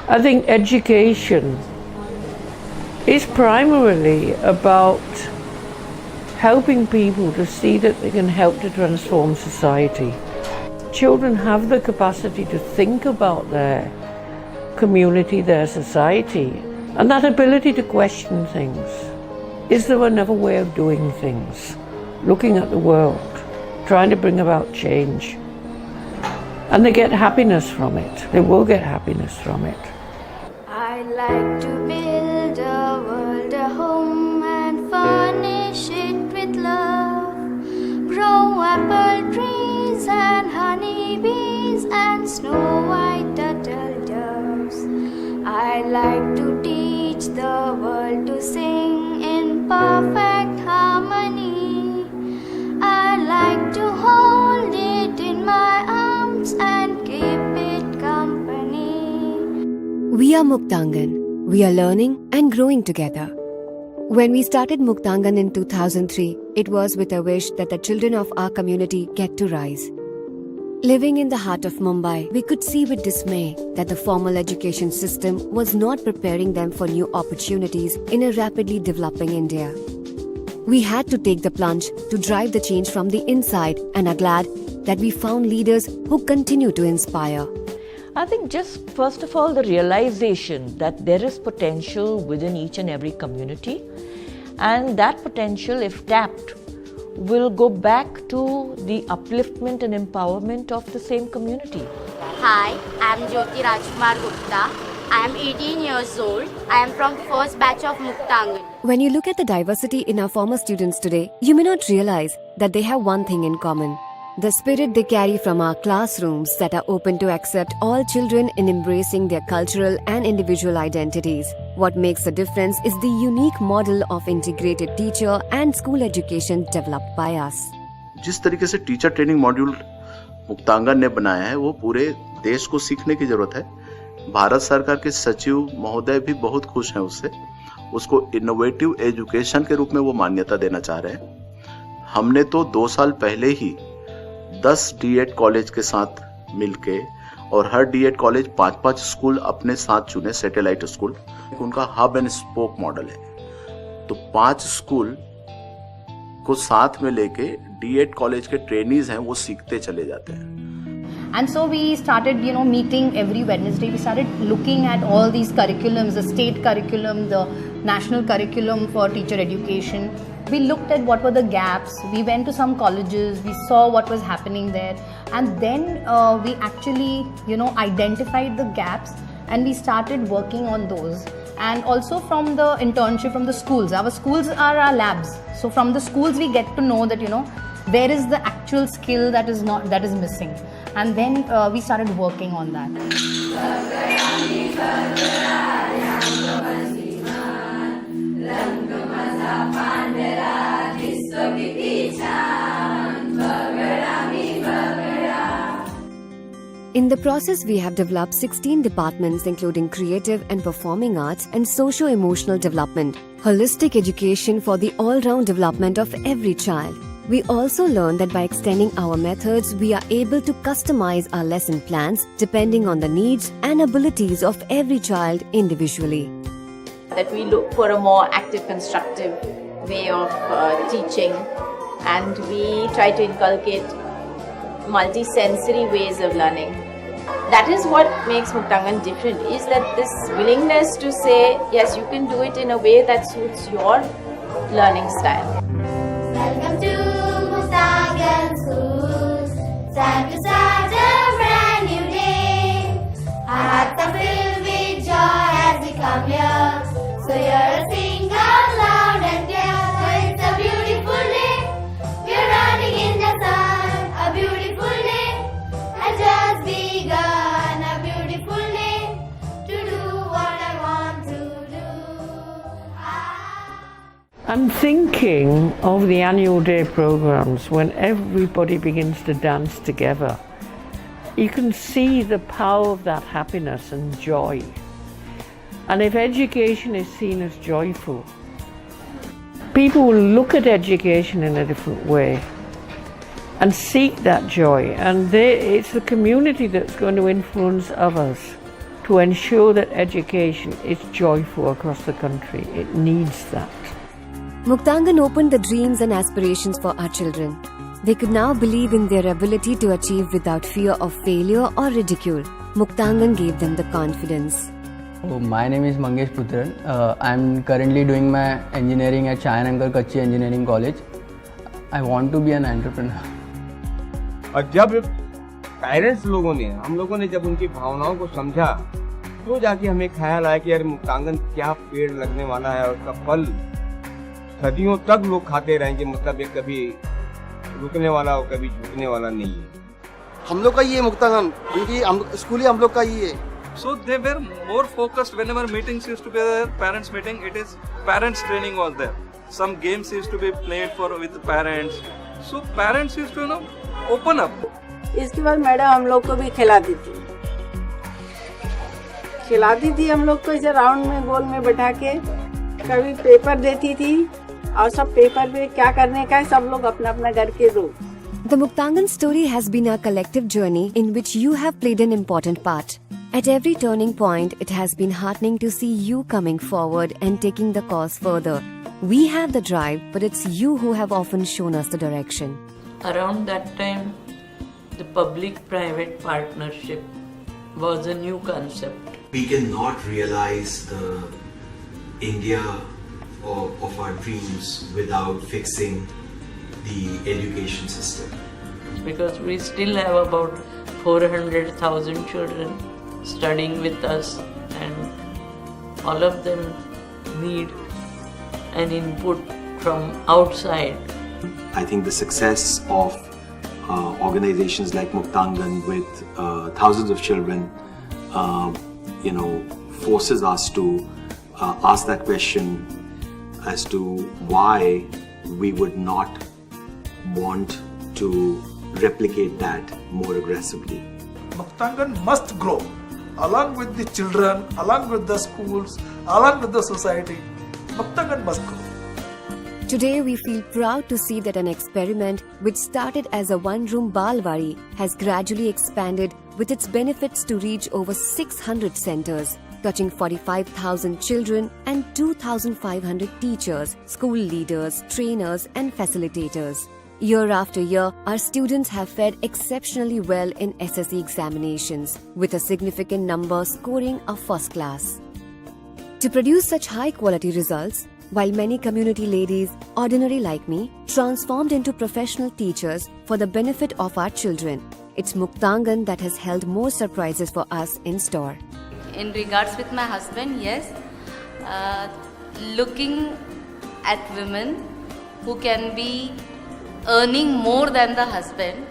I think education is primarily about helping people to see that they can help to transform society. Children have the capacity to think about their community, their society, and that ability to question things. Is there another way of doing things? Looking at the world, trying to bring about change. And they get happiness from it. They will get happiness from it. I like to build a world, a home, and furnish it with love. Grow apple trees and honey bees and snow white turtle doves. I like to teach the world to sing in perfect harmony. I like to hold it in my arms and keep it company. We are Muktangan. We are learning and growing together. When we started Muktangan in 2003, it was with a wish that the children of our community get to rise. Living in the heart of Mumbai, we could see with dismay that the formal education system was not preparing them for new opportunities in a rapidly developing India. We had to take the plunge to drive the change from the inside and are glad that we found leaders who continue to inspire. I think just first of all the realization that there is potential within each and every community, and that potential, if tapped, will go back to the upliftment and empowerment of the same community. Hi, I am Jyoti Rajkumar Gupta. I am 18 years old. I am from first batch of Muktangan. When you look at the diversity in our former students today, you may not realize that they have one thing in common. The spirit they carry from our classrooms that are open to accept all children in embracing their cultural and individual identities. What makes the difference is the unique model of integrated teacher and school education developed by us. जिस तरीके से teacher training module Muktangan ने बनाया है वो पूरे देश को सीखने की जरूरत है. भारत सरकार के सचिव महोदय भी बहुत खुश हैं उससे. उसको इनोवेटिव एजुकेशन के रूप में वो मान्यता देना चाह रहे हैं. हमने तो 2 साल पहले ही 10 डीएड कॉलेज के साथ मिलके और हर डीएड कॉलेज 5-5 स्कूल अपने साथ चुने, सैटेलाइट स्कूल. उनका हब एंड स्पोक मॉडल है. तो 5 स्कूल को साथ में लेके डीएड कॉलेज के ट्रेनीज हैं वो सीखते चले जाते हैं. And so we started, meeting every Wednesday. We started looking at all these curriculums, the state curriculum, the national curriculum for teacher education. We looked at what were the gaps. We went to some colleges. We saw what was happening there. And then we actually, identified the gaps and we started working on those. And also from the internship from the schools. Our schools are our labs. So from the schools we get to know that, where is the actual skill that is missing. And then we started working on that. In the process, we have developed 16 departments including creative and performing arts and socio-emotional development, holistic education for the all-round development of every child. We also learned that by extending our methods, we are able to customize our lesson plans depending on the needs and abilities of every child individually. That we look for a more active, constructive way of teaching, and we try to inculcate multi-sensory ways of learning. That is what makes Muktangan different, is that this willingness to say, yes, you can do it in a way that suits your learning style. Welcome to Muktangan Schools. Time to start a brand new day. Our hearts are filled with joy as we come here. So you're sing out loud and clear. So it's a beautiful day. We're running in the sun. A beautiful day has just begun. A beautiful day to do what I want to do. I'm thinking of the annual day programs when everybody begins to dance together. You can see the power of that happiness and joy. And if education is seen as joyful, people will look at education in a different way and seek that joy. And it's the community that's going to influence others to ensure that education is joyful across the country. It needs that. Muktangan opened the dreams and aspirations for our children. They could now believe in their ability to achieve without fear of failure or ridicule. Muktangan gave them the confidence. Oh, my name is Mangesh Putran. I'm currently doing my engineering at Chayanankar Kachi Engineering College. I want to be an entrepreneur. और जब parents लोगों ने हम लोगों ने जब उनकी भावनाओं को समझा तो जाके हमें ख्याल आया कि यार मुक्तांगन क्या पेड़ लगने वाला है और उसका फल सदियों तक लोग खाते रहेंगे, मतलब ये कभी रुकने वाला और कभी झुकने वाला नहीं है। हम लोग का ये मुक्तांगन उनकी स्कूल ही हम लोग का ही है। So they were more focused whenever meetings used to be there, parents meeting, it is parents training was there. Some games used to be played with the parents. So parents used to open up. इसके बाद madam हम लोग को भी खिलाती थी हम लोग को ऐसे राउंड में गोल में बैठा के, कभी पेपर देती थी और सब पेपर पे क्या करने का है सब लोग अपना अपना करके दो। The Muktangan story has been a collective journey in which you have played an important part. At every turning point, it has been heartening to see you coming forward and taking the cause further. We have the drive, but it's you who have often shown us the direction. Around that time, the public-private partnership was a new concept. We cannot realize the India of our dreams without fixing the education system. Because we still have about 400,000 children studying with us, and all of them need an input from outside. I think the success of organizations like Muktangan with thousands of children, forces us to ask that question as to why we would not want to replicate that more aggressively. Muktangan must grow along with the children, along with the schools, along with the society. Muktangan must grow. Today we feel proud to see that an experiment which started as a one-room Balwari has gradually expanded with its benefits to reach over 600 centers, touching 45,000 children and 2,500 teachers, school leaders, trainers and facilitators. Year after year, our students have fared exceptionally well in SSC examinations, with a significant number scoring a first class. To produce such high-quality results, while many community ladies, ordinary like me, transformed into professional teachers for the benefit of our children, it's Muktangan that has held more surprises for us in store. In regards with my husband, yes, looking at women who can be earning more than the husband,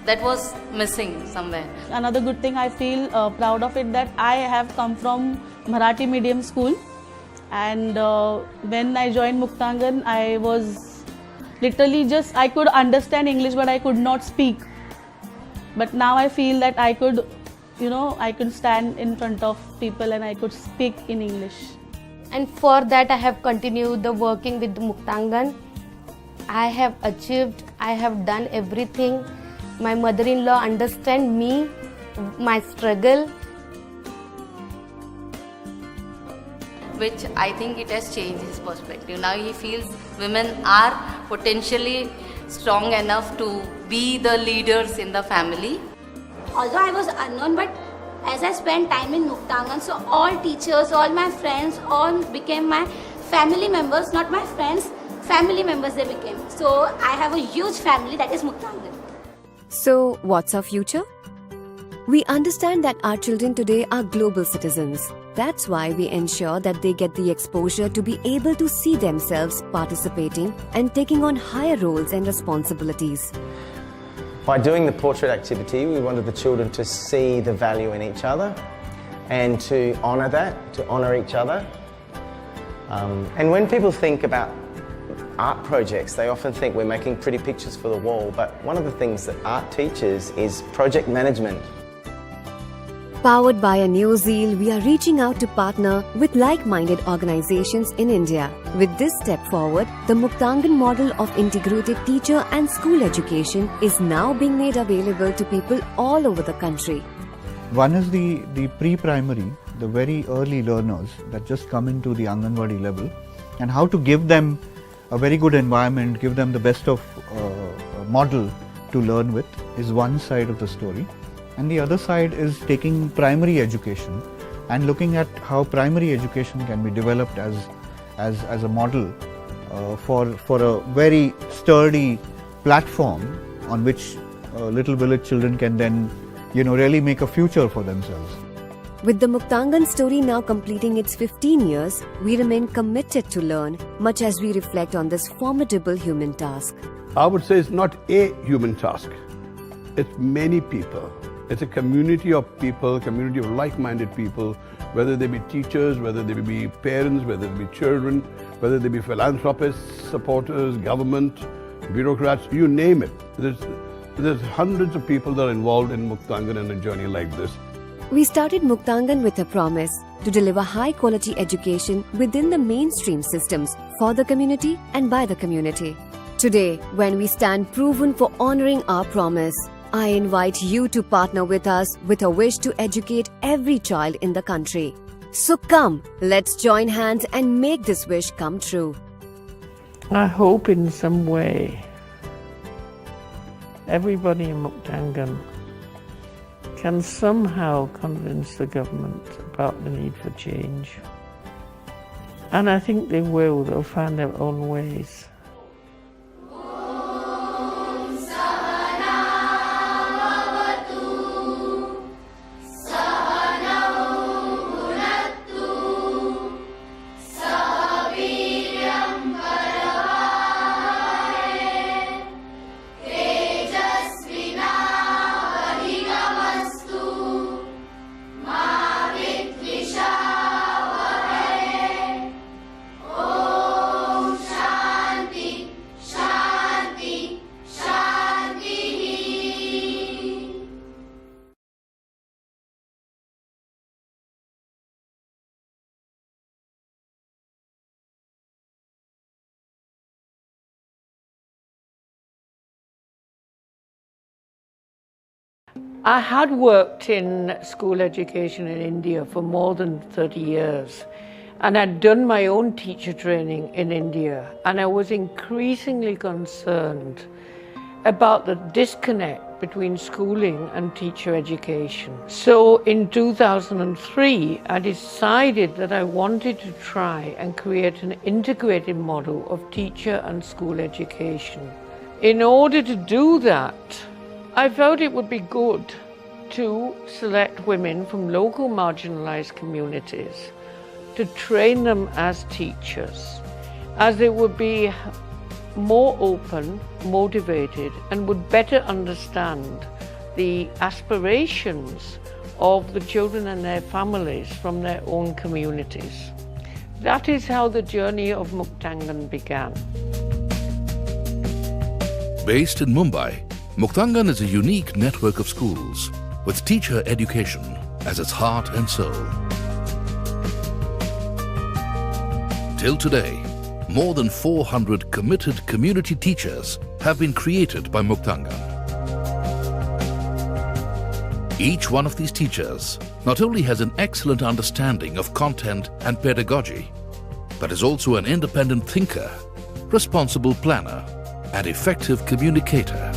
that was missing somewhere. Another good thing I feel proud of it that I have come from Marathi medium school, and when I joined Muktangan, I was literally I could understand English but I could not speak. But now I feel that I could stand in front of people and I could speak in English. And for that I have continued the working with Muktangan. I have achieved, I have done everything. My mother-in-law understands me, my struggle. Which I think it has changed his perspective. Now he feels women are potentially strong enough to be the leaders in the family. Although I was unknown, but as I spent time in Muktangan, so all teachers, all my friends, all became my family members, not my friends, family members they became. So I have a huge family, that is Muktangan. So what's our future? We understand that our children today are global citizens. That's why we ensure that they get the exposure to be able to see themselves participating and taking on higher roles and responsibilities. By doing the portrait activity, we wanted the children to see the value in each other and to honour that, to honour each other. And when people think about art projects, they often think we're making pretty pictures for the wall, but one of the things that art teaches is project management. Powered by a new zeal, we are reaching out to partner with like-minded organizations in India. With this step forward, the Muktangan model of integrated teacher and school education is now being made available to people all over the country. One is the pre-primary, the very early learners that just come into the Anganwadi level, and how to give them a very good environment, give them the best of model to learn with is one side of the story. And the other side is taking primary education and looking at how primary education can be developed as a model for a very sturdy platform on which little village children can then really make a future for themselves. With the Muktangan story now completing its 15 years, we remain committed to learn, much as we reflect on this formidable human task. I would say it's not a human task. It's many people. It's a community of people, community of like-minded people, whether they be teachers, whether they be parents, whether they be children, whether they be philanthropists, supporters, government, bureaucrats, you name it. There's hundreds of people that are involved in Muktangan and a journey like this. We started Muktangan with a promise to deliver high-quality education within the mainstream systems for the community and by the community. Today, when we stand proven for honoring our promise, I invite you to partner with us with a wish to educate every child in the country. So come, let's join hands and make this wish come true. I hope in some way everybody in Muktangan can somehow convince the government about the need for change. And I think they will. They'll find their own ways. I had worked in school education in India for more than 30 years, and I'd done my own teacher training in India, and I was increasingly concerned about the disconnect between schooling and teacher education. So in 2003, I decided that I wanted to try and create an integrated model of teacher and school education. In order to do that, I felt it would be good to select women from local marginalized communities to train them as teachers, as they would be more open, motivated, and would better understand the aspirations of the children and their families from their own communities. That is how the journey of Muktangan began. Based in Mumbai, Muktangan is a unique network of schools with teacher education as its heart and soul. Till today, more than 400 committed community teachers have been created by Muktangan. Each one of these teachers not only has an excellent understanding of content and pedagogy, but is also an independent thinker, responsible planner, and effective communicator.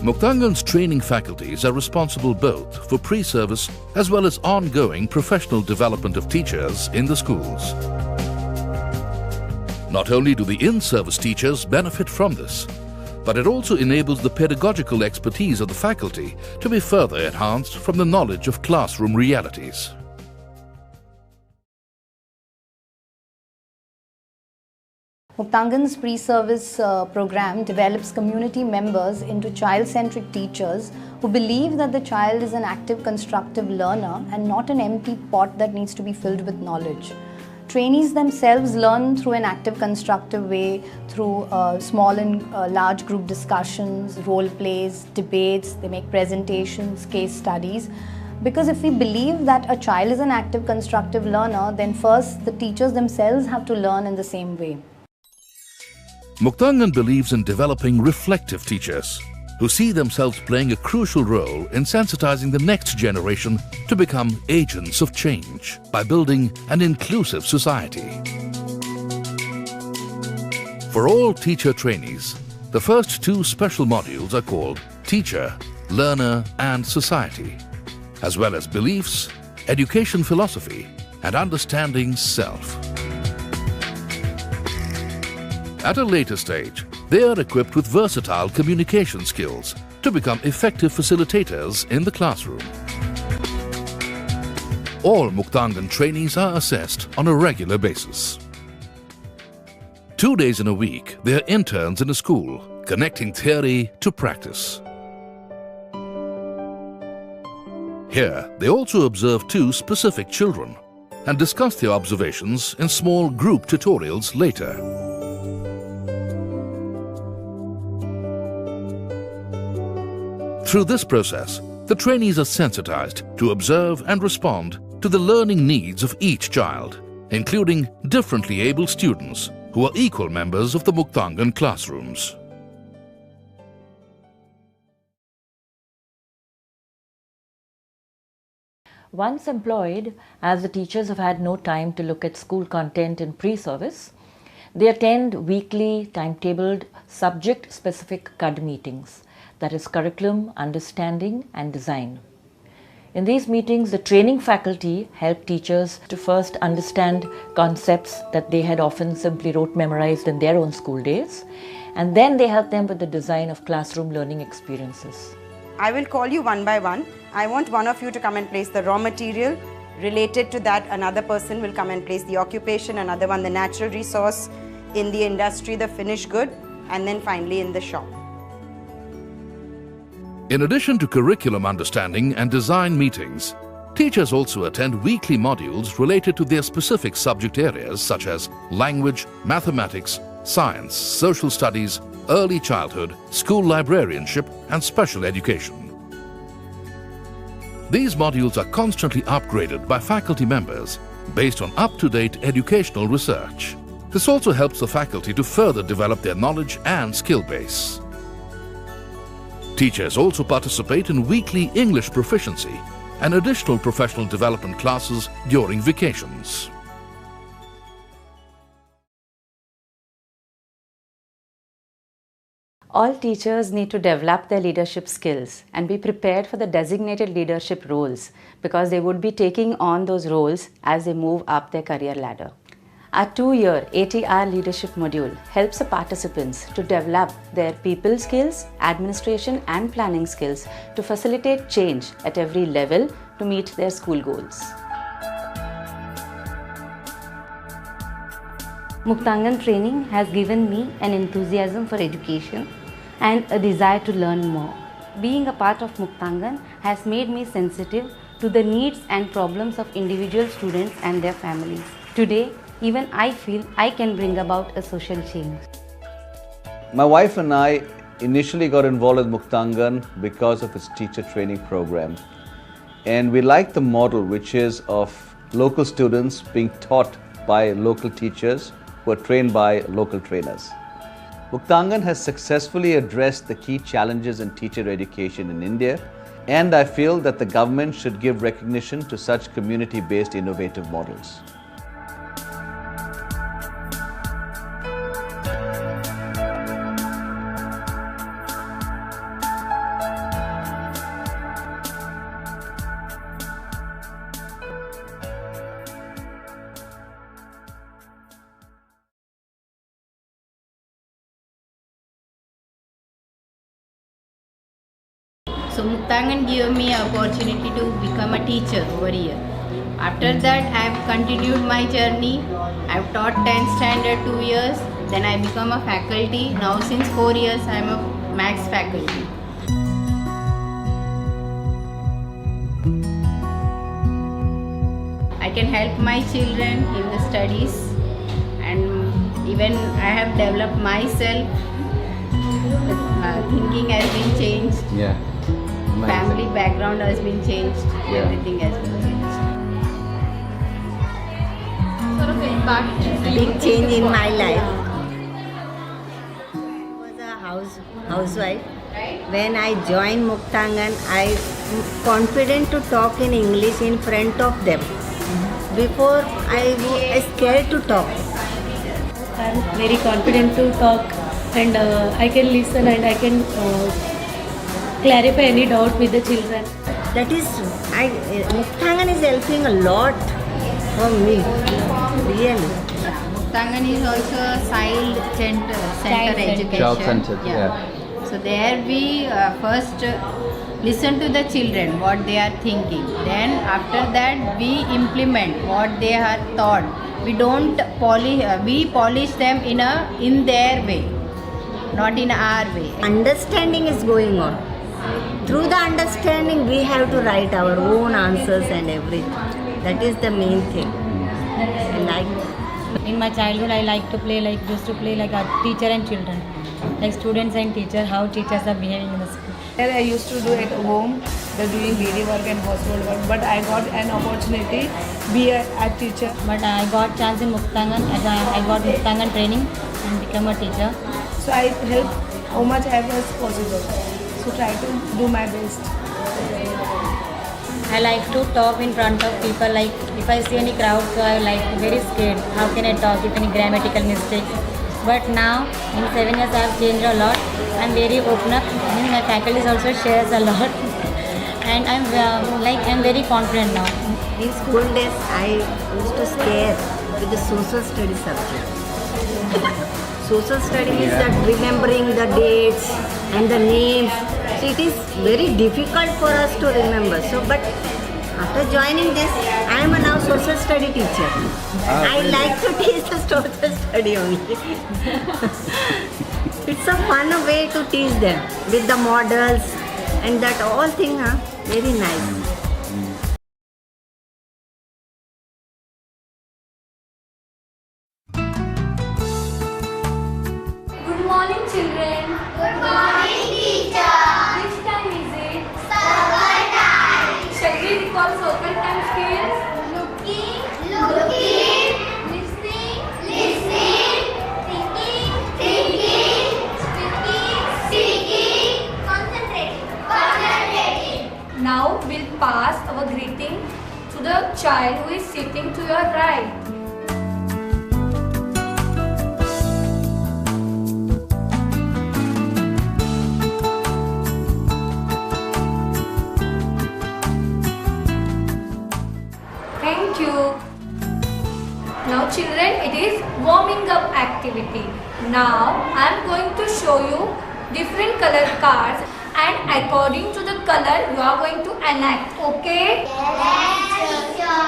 Muktangan's training faculties are responsible both for pre-service as well as ongoing professional development of teachers in the schools. Not only do the in-service teachers benefit from this, but it also enables the pedagogical expertise of the faculty to be further enhanced from the knowledge of classroom realities. Muktangan's pre-service program develops community members into child-centric teachers who believe that the child is an active, constructive learner and not an empty pot that needs to be filled with knowledge. Trainees themselves learn through an active, constructive way, through small and large group discussions, role plays, debates. They make presentations, case studies. Because if we believe that a child is an active, constructive learner, then first the teachers themselves have to learn in the same way. Muktangan believes in developing reflective teachers who see themselves playing a crucial role in sensitizing the next generation to become agents of change by building an inclusive society. For all teacher trainees, the first 2 special modules are called Teacher, Learner and Society, as well as Beliefs, Education Philosophy and Understanding Self. At a later stage, they are equipped with versatile communication skills to become effective facilitators in the classroom. All Muktangan trainees are assessed on a regular basis. 2 days in a week, they are interns in a school, connecting theory to practice. Here, they also observe 2 specific children and discuss their observations in small group tutorials later. Through this process, the trainees are sensitized to observe and respond to the learning needs of each child, including differently abled students who are equal members of the Muktangan classrooms. Once employed, as the teachers have had no time to look at school content in pre-service, they attend weekly timetabled subject-specific CUD meetings, that is curriculum, understanding and design. In these meetings, the training faculty help teachers to first understand concepts that they had often simply memorized in their own school days, and then they help them with the design of classroom learning experiences. I will call you one by one. I want one of you to come and place the raw material. Related to that, another person will come and place the occupation, another one the natural resource, in the industry the finished good, and then finally in the shop. In addition to curriculum understanding and design meetings, teachers also attend weekly modules related to their specific subject areas such as language, mathematics, science, social studies, early childhood, school librarianship and special education. These modules are constantly upgraded by faculty members based on up-to-date educational research. This also helps the faculty to further develop their knowledge and skill base. Teachers also participate in weekly English proficiency and additional professional development classes during vacations. All teachers need to develop their leadership skills and be prepared for the designated leadership roles because they would be taking on those roles as they move up their career ladder. Our 2-year ATR leadership module helps the participants to develop their people skills, administration and planning skills to facilitate change at every level to meet their school goals. Muktangan training has given me an enthusiasm for education and a desire to learn more. Being a part of Muktangan has made me sensitive to the needs and problems of individual students and their families. Today, even I feel I can bring about a social change. My wife and I initially got involved with Muktangan because of its teacher training program. And we like the model which is of local students being taught by local teachers who are trained by local trainers. Muktangan has successfully addressed the key challenges in teacher education in India, and I feel that the government should give recognition to such community-based innovative models. So Muktangan gave me an opportunity to become a teacher over here. After that, I have continued my journey. I have taught 10th standard 2 years. Then I become a faculty. Now since 4 years, I am a maths faculty. I can help my children in the studies, and even I have developed myself. Thinking has been changed. Yeah. Family background has been changed. Yeah. Everything has been changed. Sort of impact. Big change in my life. I was a housewife. When I joined Muktangan, I am confident to talk in English in front of them. Before, I was scared to talk. I am very confident to talk, and I can listen and I can clarify any doubt with the children. That is, Muktangan is helping a lot for me, really. Muktangan is also a center education. Child-centered, So there we first listen to the children what they are thinking. Then after that we implement what they are taught. We don't polish. We polish them in their way, not in our way. Understanding is going on. Through the understanding, we have to write our own answers and everything. That is the main thing. In my childhood, I used to play like a teacher and children, like students and teacher, how teachers are behaving in the school. I used to do at home, doing daily work and household work, but I got an opportunity be a teacher. But I got chance in Muktangan, I got Muktangan training and become a teacher. So I help how much I was possible. So try to do my best. I like to talk in front of people, like if I see any crowd, so I like very scared. How can I talk if any grammatical mistakes? But now, in 7 years, I have changed a lot. I am very open up. My faculty also shares a lot, and I'm very confident now. In school days, I used to scare with the social studies subject. Social study is that remembering the dates and the names. So it is very difficult for us to remember. So, but after joining this, I am a now social study teacher. I like to teach the social study only. It's a fun way to teach them with the models and that all thing, very nice. Good morning, children. Good morning, teacher. Which time is it? Circle time. Shall we recall circle time skills? Looking, listening, thinking, speaking, concentrating. Now we'll pass our greeting to the child who is sitting to your right. Thank you. Now children, it is warming up activity. Now I am going to show you different color cards, and according to the color you are going to enact. Okay? Yes, teacher.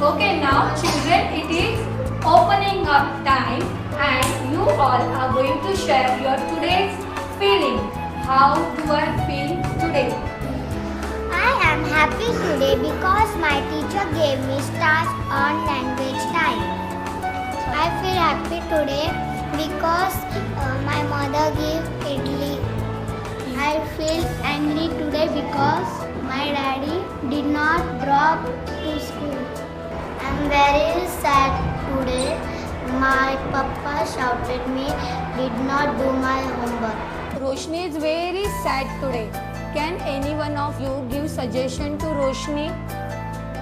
Okay, now children, it is opening up time, and you all are going to share your today's feeling. How do I feel today? I am happy today because my teacher gave me stars on language time. I feel happy today because my mother gave idli. I feel angry today because my daddy did not drop to school. I am very sad today. My papa shouted me, did not do my homework. Roshni is very sad today. Can any one of you give suggestion to Roshni?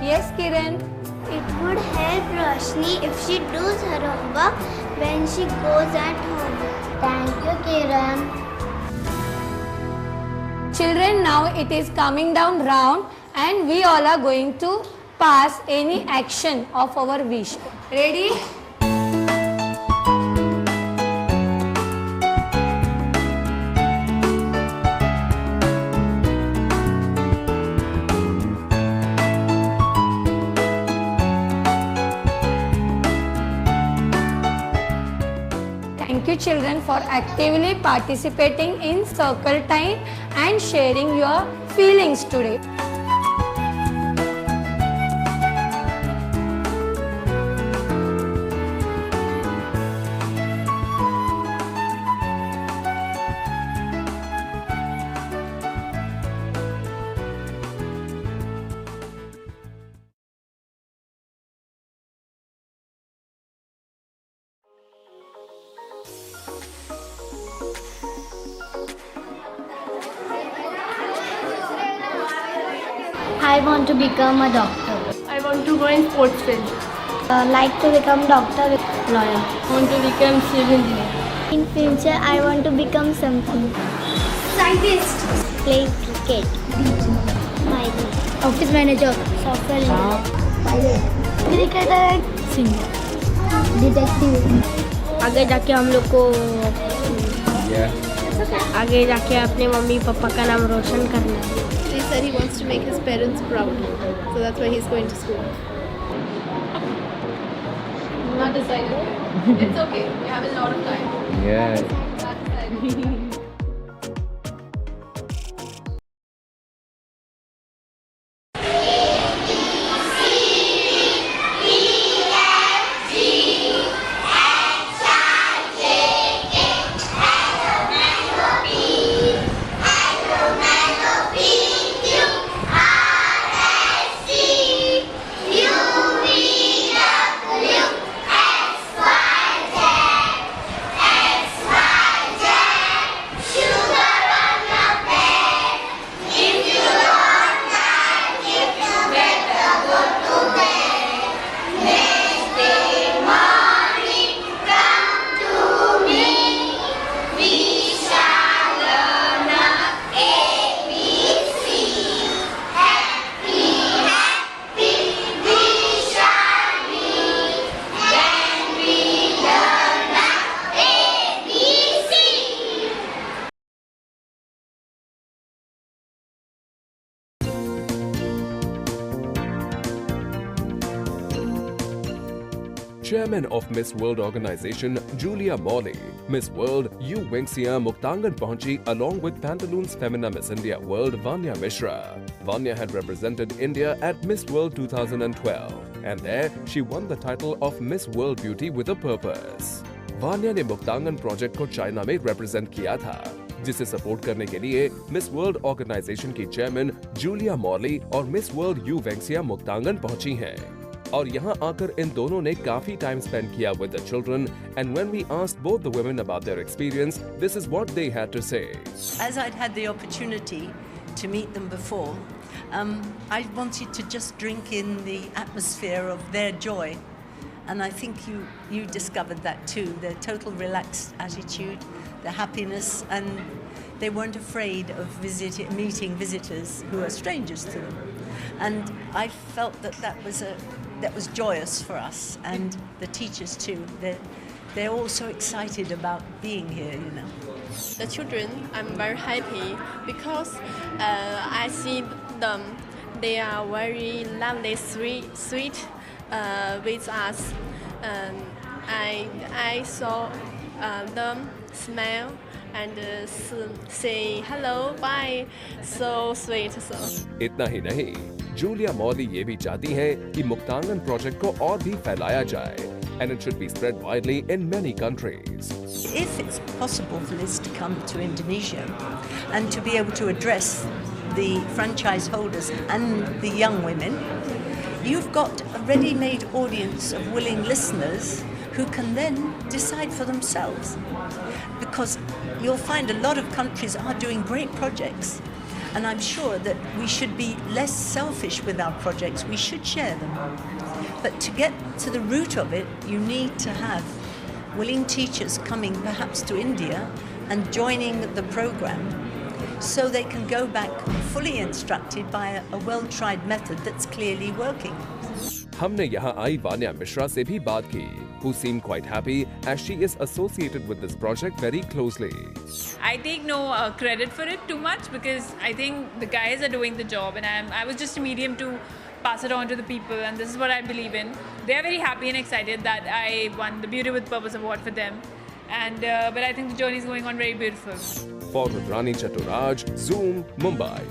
Yes, Kiran? It would help Roshni if she does her homework when she goes at home. Thank you, Kiran. Children, now it is coming down round, and we all are going to pass any action of our wish. Ready? Thank you children for actively participating in circle time and sharing your feelings today. I want to become a doctor. I want to go in sports field. Like to become doctor, lawyer. I want to become civil engineer. In future, I want to become something. Scientist. Play cricket. Pilot. Office manager. Software engineer. Cricketer. Singer. Detective. आगे जाके हम लोग को आगे जाके अपने mummy papa का नाम रोशन करना है. He said he wants to make his parents proud, so that's why he's going to school. Not decided. It's okay. We have a lot of time. Yeah. Chairman of Miss World organization Julia Morley, Miss World Yu Wengxia Muktangan पहुंची along with Pantaloons Femina Miss India World Vanya Mishra. Vanya had represented India at Miss World 2012 and there she won the title of Miss World Beauty with a Purpose. Vanya ने Muktangan project को China में represent किया था, जिसे support करने के लिए miss world organisation की चेयरमैन जूलिया मॉर्ली और मिस वर्ल्ड यू वेंक्सिया मुक्तांगन पहुंची हैं। और यहाँ आकर इन दोनों ने काफी टाइम स्पेंड किया with the children, and when we asked both the women about their experience, this is what they had to say. As I'd had the opportunity to meet them before, I wanted to just drink in the atmosphere of their joy, and I think you discovered that too. Their total relaxed attitude, their happiness, and they weren't afraid of meeting visitors who are strangers to them. And I felt that was joyous for us, and the teachers too. They're all so excited about being here, you know. The children, I'm very happy because I see them. They are very lovely, sweet with us. I saw them smile and say hello, bye. So sweet. So. इतना ही नहीं, Julia Morley ये भी चाहती हैं कि Muktangan project को और भी फैलाया जाए, and it should be spread widely in many countries. If it's possible for this to come to Indonesia and to be able to address the franchise holders and the young women, you've got a ready-made audience of willing listeners who can then decide for themselves. Because you'll find a lot of countries are doing great projects, and I'm sure that we should be less selfish with our projects. We should share them. But to get to the root of it, you need to have willing teachers coming perhaps to India and joining the program so they can go back fully instructed by a well-tried method that's clearly working. हमने यहाँ आई वान्या मिश्रा से भी बात की, who seemed quite happy as she is associated with this project very closely. I take no credit for it too much because I think the guys are doing the job, and I was just a medium to pass it on to the people, and this is what I believe in. They are very happy and excited that I won the Beauty with Purpose award for them, and but I think the journey is going on very beautiful. For Rudrani Chaturaj, Zoom, Mumbai.